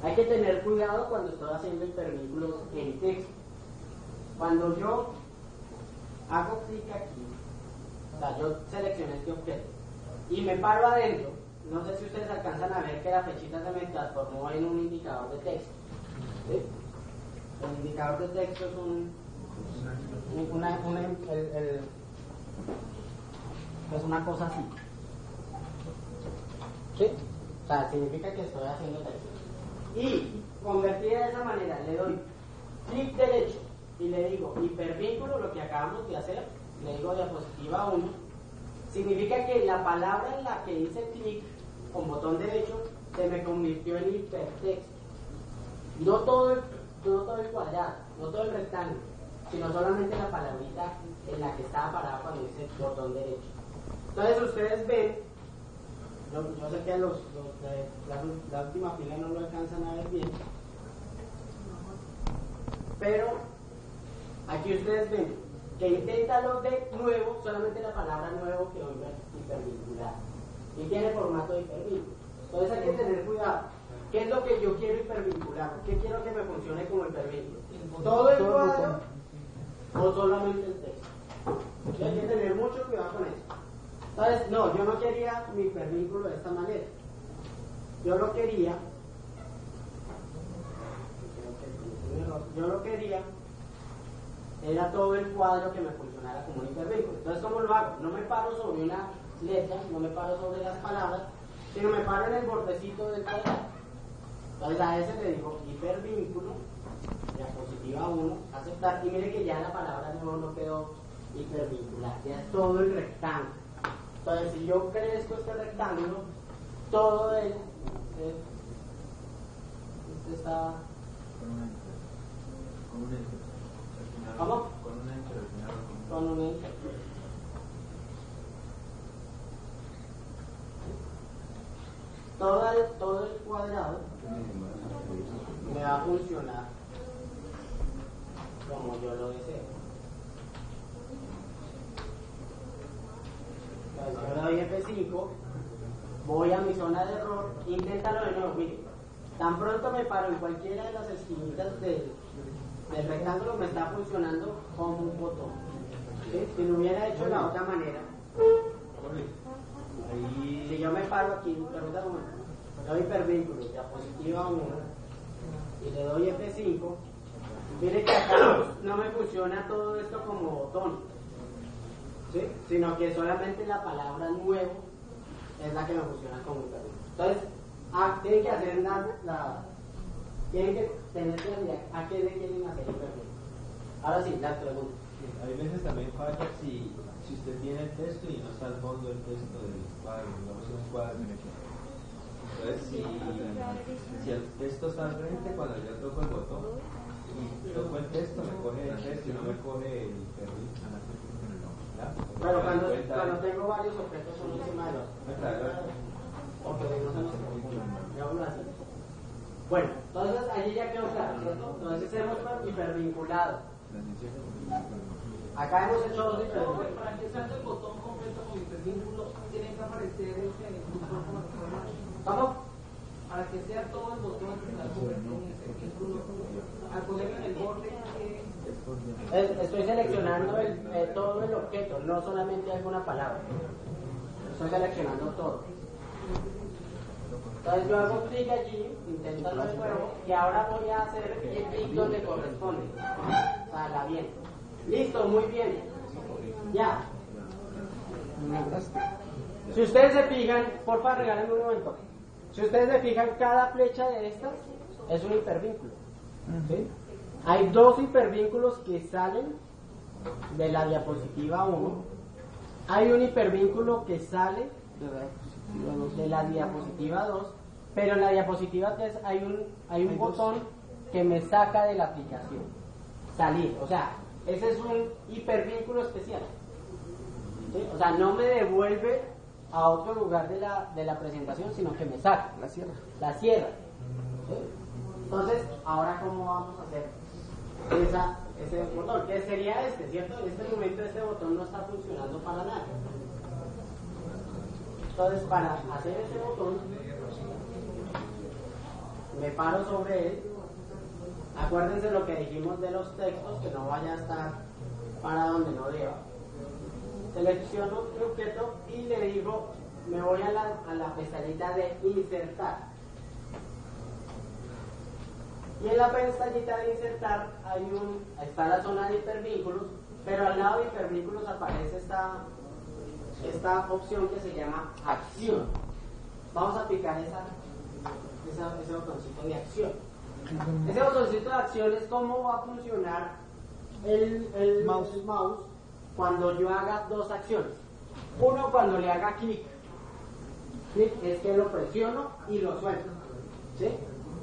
Hay que tener cuidado cuando estoy haciendo hipervínculos en texto. Cuando yo hago clic aquí, o sea, yo seleccioné este objeto y me paro adentro, no sé si ustedes alcanzan a ver que la flechita se me transformó en un indicador de texto, ¿sí? El indicador de texto es es una cosa así, ¿sí? O sea, significa que estoy haciendo texto. Y convertida de esa manera, le doy clic derecho y le digo hipervínculo, lo que acabamos de hacer, le digo diapositiva 1, significa que la palabra en la que hice clic con botón derecho se me convirtió en hipertexto. No todo el cuadrado, no todo el rectángulo, sino solamente la palabrita en la que estaba parada cuando hice botón derecho. Entonces ustedes ven, yo sé que los de la última fila no lo alcanzan a ver bien, pero aquí ustedes ven que inténtalo de nuevo, solamente la palabra nuevo quedó hipervinculada y tiene formato de hipervínculo. Entonces hay que tener cuidado. ¿Qué es lo que yo quiero hipervincular? ¿Qué quiero que me funcione como hipervínculo? ¿Todo el cuadro o solamente el texto? Hay que tener mucho cuidado con eso. Entonces, no, yo no quería mi hipervínculo de esta manera. Yo lo quería era todo el cuadro que me funcionara como un hipervínculo. Entonces, ¿cómo lo hago? No me paro sobre una letra, no me paro sobre las palabras, sino me paro en el bordecito del cuadrado. Entonces a ese le digo hipervínculo, diapositiva 1, aceptar, y mire que ya la palabra no quedó hipervincular, ya es todo el rectángulo. Entonces si yo crezco este rectángulo, todo él este está... Con un enter. ¿Cómo? Con un enter al final. Con un enter. Todo el cuadrado me va a funcionar como yo lo deseo. Entonces yo le doy F5, voy a mi zona de error, inténtalo de nuevo. Mire, tan pronto me paro en cualquiera de las esquinitas del rectángulo, me está funcionando como un botón. ¿Sí? Si lo hubiera hecho de la otra manera, si yo me paro aquí, pregunta cómo, le doy hipervínculo, diapositiva 1, y le doy F5, mire que acá no me funciona todo esto como botón, ¿sí? Sino que solamente la palabra nuevo es la que me funciona como hipervínculo. Entonces, tienen que hacer tienen que tener claridad a qué le quieren hacer hipervínculo. Ahora sí, la pregunta. Hay veces también falla si usted tiene el texto y no está al fondo el texto del cuadro, digamos un cuadro. Entonces, si el texto está al frente, cuando yo toco el botón y toco el texto, me coge el texto y no me coge el perrito. Pero cuando tengo varios objetos uno encima de otro. Porque no se nos confunde. Así. Bueno, entonces allí ya quedó claro, ¿cierto? Entonces hemos hipervinculado. Acá hemos hecho dos hipervínculos. Para que salga el botón completo con hipervínculo, tiene que aparecer ese botón como ¿Cómo? para que sea todo el botón que está con hipervínculo. Al ponerlo en el borde, estoy seleccionando todo el objeto, no solamente alguna palabra. Estoy seleccionando todo. Entonces yo hago clic allí, intento de nuevo, y ahora voy a hacer el clic donde corresponde, para la bien. Listo, muy bien. Ya. Si ustedes se fijan, porfa, regálenme un momento. Si ustedes se fijan, cada flecha de estas es un hipervínculo. ¿Sí? Hay dos hipervínculos que salen de la diapositiva 1. Hay un hipervínculo que sale de la diapositiva 2. Pero en la diapositiva 3 hay un botón que me saca de la aplicación. Salir. O sea, ese es un hipervínculo especial. ¿Sí? O sea, no me devuelve a otro lugar de la presentación, sino que me saca. La cierra. La cierra. ¿Sí? Entonces, ahora ¿cómo vamos a hacer ese botón? ¿Qué sería este? ¿Cierto? En este momento este botón no está funcionando para nada. Entonces, para hacer ese botón, me paro sobre él. Acuérdense lo que dijimos de los textos, que no vaya a estar para donde no deba. Selecciono mi objeto y le digo, me voy a la pestañita de insertar. Y en la pestañita de insertar está la zona de hipervínculos, pero al lado de hipervínculos aparece esta opción que se llama acción. Vamos a picar ese botoncito de acción. Ese botoncito de acción es cómo va a funcionar el mouse cuando yo haga dos acciones. Uno, cuando le haga clic. Clic es que lo presiono y lo suelto. ¿Sí?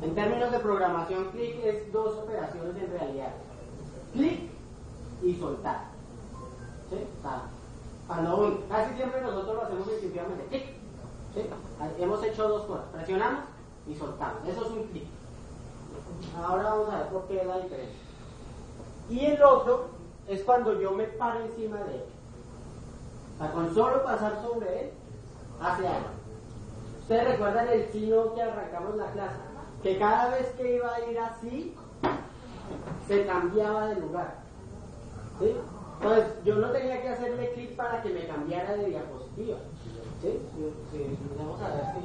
En términos de programación, clic es dos operaciones en realidad. Clic y soltar. ¿Sí? O sea, casi siempre nosotros lo hacemos instintivamente. Clic. ¿Sí? Hemos hecho dos cosas. Presionamos y soltamos. Eso es un clic. Ahora vamos a ver por qué es la diferencia. Y el otro es cuando yo me paro encima de él. O sea, con solo pasar sobre él, hace algo. Ustedes recuerdan el signo que arrancamos la clase, que cada vez que iba a ir así, se cambiaba de lugar. ¿Sí? Entonces, yo no tenía que hacerle clic para que me cambiara de diapositiva. ¿Sí? Vamos a ver si...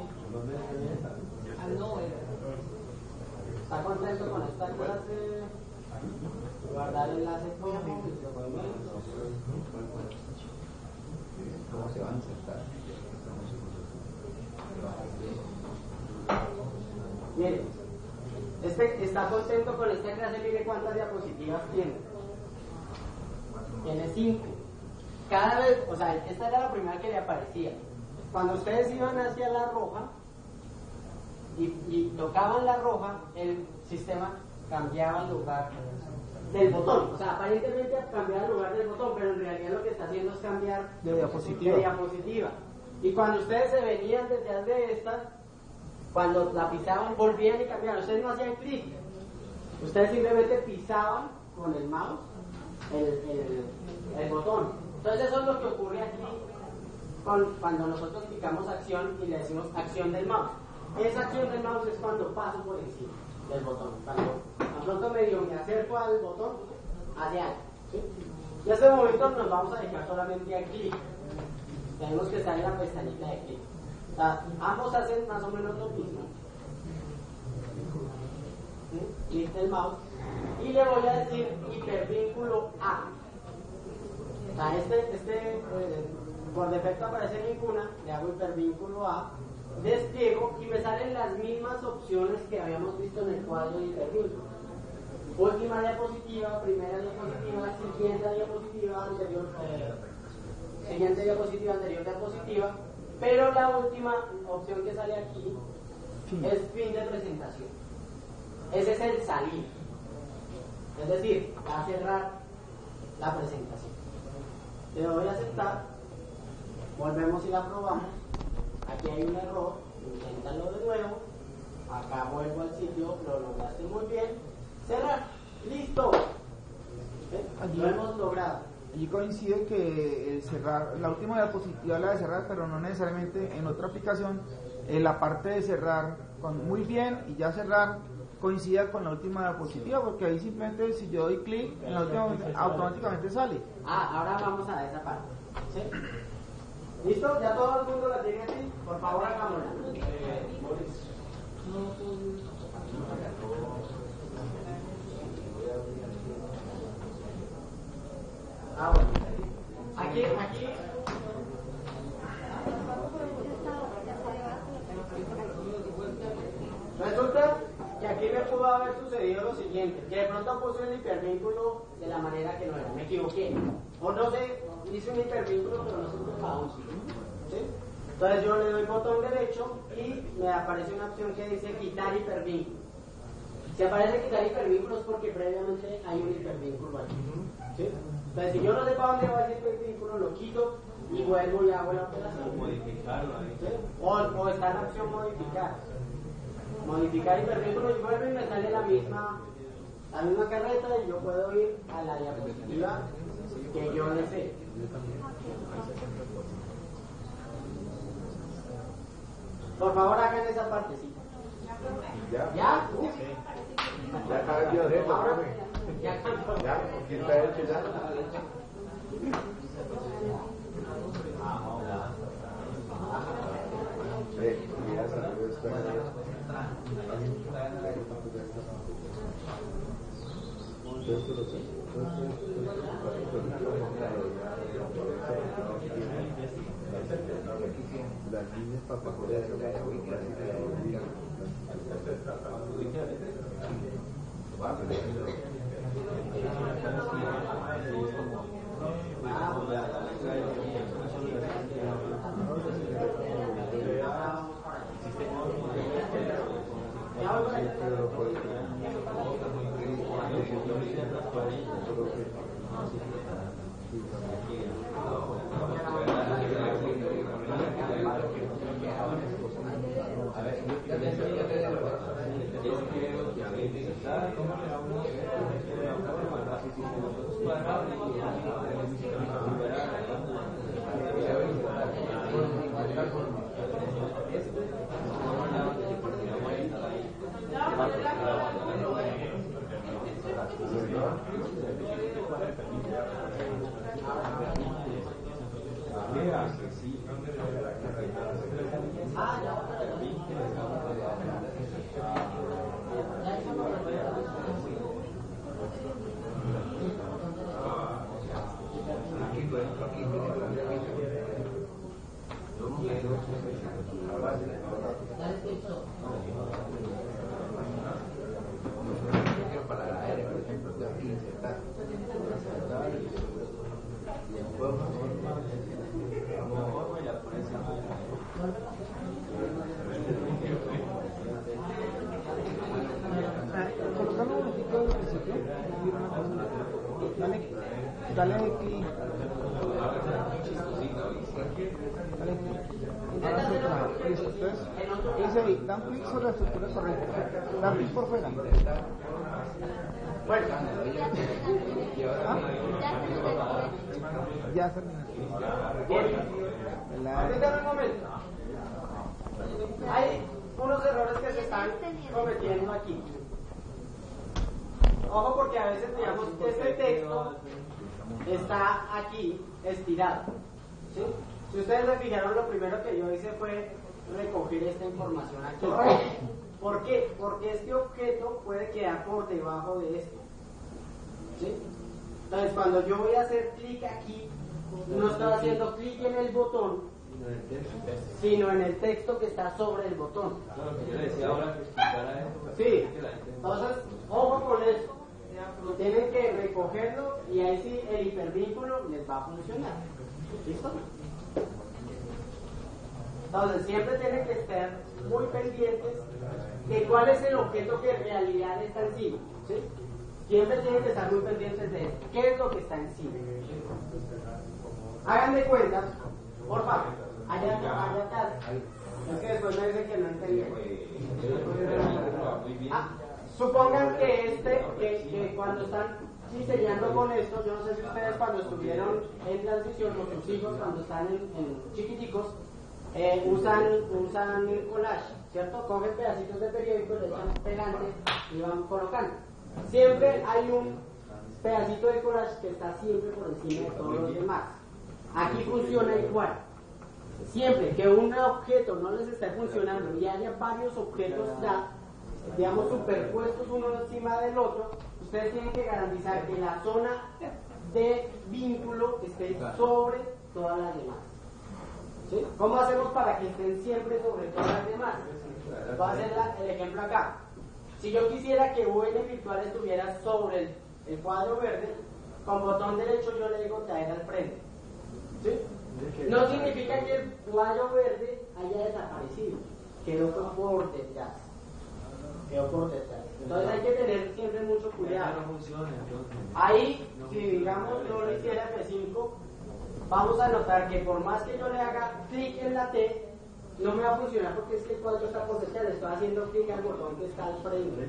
¿Está contento con esta clase? Guardar enlace como ¿Cómo se va a insertar? Miren, está contento con esta clase. Mire cuántas diapositivas tiene. Tiene 5. Cada vez, o sea, esta era la primera que le aparecía. Cuando ustedes iban hacia la roja y tocaban la roja, el sistema cambiaba el lugar del botón. O sea, aparentemente cambiaba el lugar del botón, pero en realidad lo que está haciendo es cambiar de diapositiva. Y cuando ustedes se venían detrás de esta, cuando la pisaban, volvían y cambiaban. Ustedes no hacían clic. Ustedes simplemente pisaban con el mouse el botón. Entonces eso es lo que ocurre aquí cuando nosotros picamos acción y le decimos acción del mouse. Esa acción del mouse es cuando paso por encima del botón. Cuando de pronto medio me acerco al botón, hacia algo. ¿Sí? Y en este momento nos vamos a dedicar solamente al clic. Tenemos que estar en la pestañita de clic. O sea, ambos hacen más o menos lo mismo. ¿Sí? Clic del mouse. Y le voy a decir hipervínculo A. O sea, por defecto aparece ninguna, le hago hipervínculo A, despliego y me salen las mismas opciones que habíamos visto en el cuadro de hipervínculo. Última diapositiva, primera diapositiva, siguiente diapositiva, anterior diapositiva, pero la última opción que sale aquí es fin de presentación. Ese es el salir. Es decir, va a cerrar la presentación. Le doy a aceptar, volvemos y la probamos. Aquí hay un error, inténtalo de nuevo. Acá vuelvo al sitio, lo lograste muy bien. Cerrar, listo. Lo hemos logrado. Allí coincide que cerrar, la última diapositiva la de cerrar, pero no necesariamente en otra aplicación, la parte de cerrar con muy bien y ya cerrar coincida con la última diapositiva, porque ahí simplemente si yo doy clic en la última automáticamente sale. Ahora vamos a esa parte. ¿Sí? ¿Listo? ¿Ya todo el mundo la tiene así? Por favor, hagámosla. Ah, bueno. Aquí. Resulta que aquí me pudo haber sucedido lo siguiente, que de pronto puse el hipervínculo de la manera que no era, me equivoqué. O no sé, hice un hipervínculo pero no se traduce. ¿Sí? Entonces yo le doy botón derecho y me aparece una opción que dice quitar hipervínculo. Si aparece quitar hipervínculo es porque previamente hay un hipervínculo aquí. ¿Sí? Entonces si yo no sé para dónde va ese hipervínculo, lo quito y vuelvo y hago la operación. Modificarlo ahí. ¿Sí? O está la opción modificar. Modificar hipervínculo y vuelvo y me sale la misma carreta y yo puedo ir a la diapositiva que yo desee. Por favor hagan esa partecita. ¿Ya? ¿Ya? Ya acabé de hacerlo, Ahora, profe. ya cambió. Ya, ¿quién está hecho ya? Mira, salió esto. Las líneas para poder Dale clic. Listo, entonces, dice ahí, dan clic sobre la estructura correcta. Dan clic por fuera. Bueno, ¿Ah? Ya terminaste. bien. Permítanme un momento. Hay unos errores que se están cometiendo aquí. Ojo porque a veces, digamos, este texto está aquí estirado. ¿Sí? Si ustedes se fijaron, lo primero que yo hice fue recoger esta información aquí. ¿Por qué? Porque este objeto puede quedar por debajo de este. ¿Sí? Entonces, cuando yo voy a hacer clic aquí, no estoy haciendo clic en el botón, sino en el texto que está sobre el botón. Yo le decía ahora que explicara eso. Sí, entonces, ojo con eso. Tienen que recogerlo y ahí sí el hipervínculo les va a funcionar. ¿Listo? Entonces, siempre tienen que estar muy pendientes de cuál es el objeto que en realidad está encima. ¿Sí? Siempre tienen que estar muy pendientes de qué es lo que está encima. Hagan de cuenta, por favor, allá atrás. Es que después me dicen que no entendí. Supongan que cuando están diseñando con esto, yo no sé si ustedes cuando estuvieron en transición con sus hijos, cuando están en chiquiticos, usan el collage, ¿cierto? Cogen pedacitos de periódico, le echan pegantes y van colocando. Siempre hay un pedacito de collage que está siempre por encima de todos los demás. Aquí funciona igual. Siempre que un objeto no les esté funcionando y haya varios objetos digamos superpuestos uno encima del otro, ustedes tienen que garantizar que la zona de vínculo título esté sobre todas las demás. ¿Sí? ¿Cómo hacemos para que estén siempre sobre todas las demás? Voy a hacer el ejemplo acá. Si yo quisiera que UN virtual estuviera sobre el cuadro verde, con botón derecho yo le digo traer al frente. ¿Sí? No significa que el cuadro verde haya desaparecido, quedó por detrás. Entonces hay que tener siempre mucho cuidado. Ahí, si digamos yo lo hiciera F5, vamos a notar que por más que yo le haga clic en la T, no me va a funcionar porque es que el cuadro está por detrás, le estoy haciendo clic al botón que está al frente.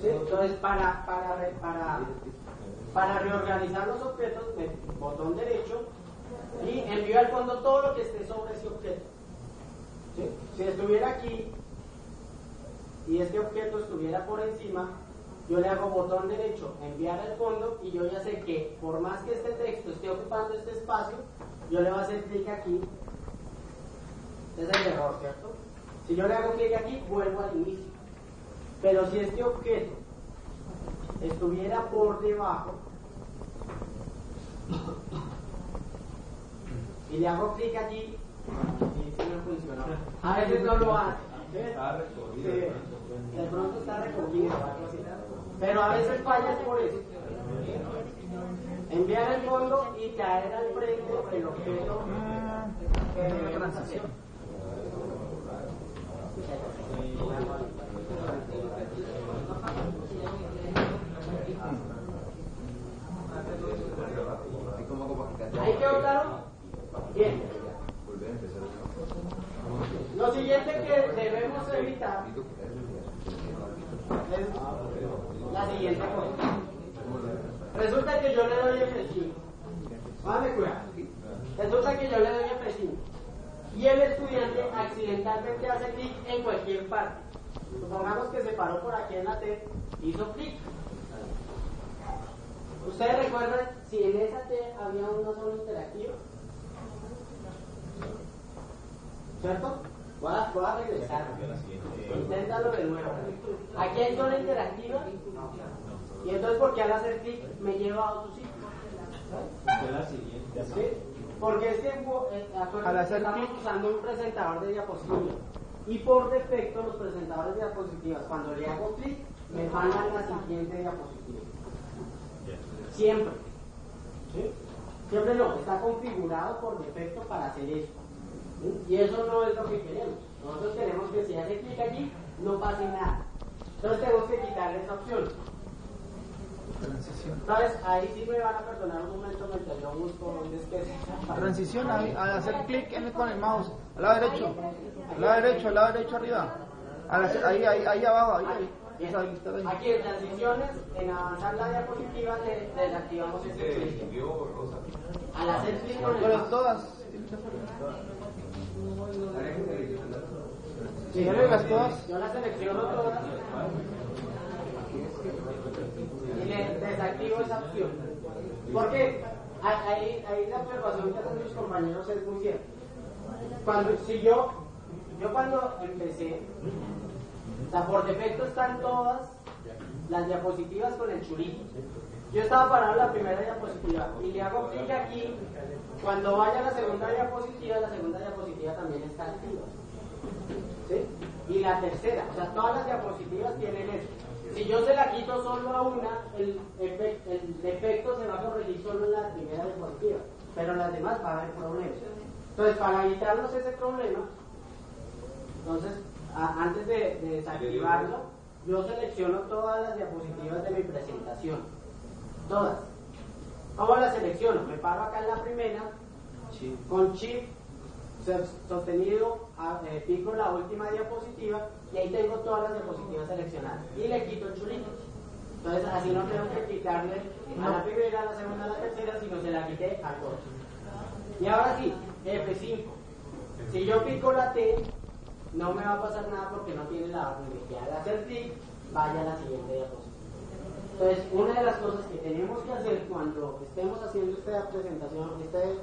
¿Sí? Entonces para reorganizar los objetos, botón derecho y envío al fondo todo lo que esté sobre ese objeto. ¿Sí? Si estuviera aquí y este objeto estuviera por encima, yo le hago botón derecho, enviar al fondo, y yo ya sé que por más que este texto esté ocupando este espacio, yo le voy a hacer clic aquí. Ese es el error, ¿cierto? Si yo le hago clic aquí, vuelvo al inicio. Pero si este objeto estuviera por debajo y le hago clic allí, y no funcionó. A veces no lo hace. ¿Sí? De pronto está recogido, pero a veces falla por eso. Enviar el fondo y traer al frente el objeto de transición. ¿Ahí quedó claro? Bien. Lo siguiente que debemos evitar es la siguiente cosa. Resulta que yo le doy F5. Vale, cuidado. Resulta que yo le doy F5 y el estudiante accidentalmente hace clic en cualquier parte. Supongamos que se paró por aquí en la T, hizo clic. ¿Ustedes recuerdan si en esa T había una zona interactiva? ¿Cierto? Voy a regresar. Inténtalo de nuevo. Aquí hay zona interactiva. Y entonces, ¿por qué al hacer clic me lleva a otro sitio? ¿Sí? Porque es que al hacer clic usando un presentador de diapositivas. Y por defecto los presentadores de diapositivas, cuando le hago clic, me mandan la siguiente diapositiva. Siempre. ¿Sí? Siempre no, está configurado por defecto para hacer eso. ¿Sí? Y eso no es lo que queremos. Nosotros queremos que si hace clic allí, no pase nada. Entonces tenemos que quitarle esa opción. Transición. ¿Sabes? Ahí sí me van a perdonar un momento mientras yo busco dónde es que es. Transición, al hacer clic con el mouse, al lado derecho, al lado derecho arriba. Ahí abajo, ahí. Aquí en transiciones, en avanzar la diapositiva, desactivamos este clic. Al hacer clic con el Pero mouse. todas. Sí, todas. yo las selecciono todas y le desactivo esa opción. ¿Por qué? Ahí la observación que hacen sus compañeros es muy cierta. Yo cuando empecé, o sea, por defecto están todas las diapositivas con el churito. Yo estaba parado en la primera diapositiva y le hago clic aquí. Cuando vaya a la segunda diapositiva también está activa. ¿Sí? Y la tercera, o sea, todas las diapositivas tienen eso. Si yo se la quito solo a una, el defecto se va a corregir solo en la primera diapositiva, pero las demás va a haber problemas. Entonces, para evitarnos ese problema, antes de desactivarlo, yo selecciono todas las diapositivas de mi presentación. Todas. ¿Cómo las selecciono? Me paro acá en la primera, con Shift sostenido, pico la última diapositiva y ahí tengo todas las diapositivas seleccionadas y le quito el chulito. Entonces así no tengo que quitarle a la primera, a la segunda, a la tercera, sino se la quité al corto. Y ahora sí, F5. Si yo pico la T, no me va a pasar nada porque no tiene la orden de que al hacer clic vaya a la siguiente diapositiva. Entonces, una de las cosas que tenemos que hacer cuando estemos haciendo esta presentación, este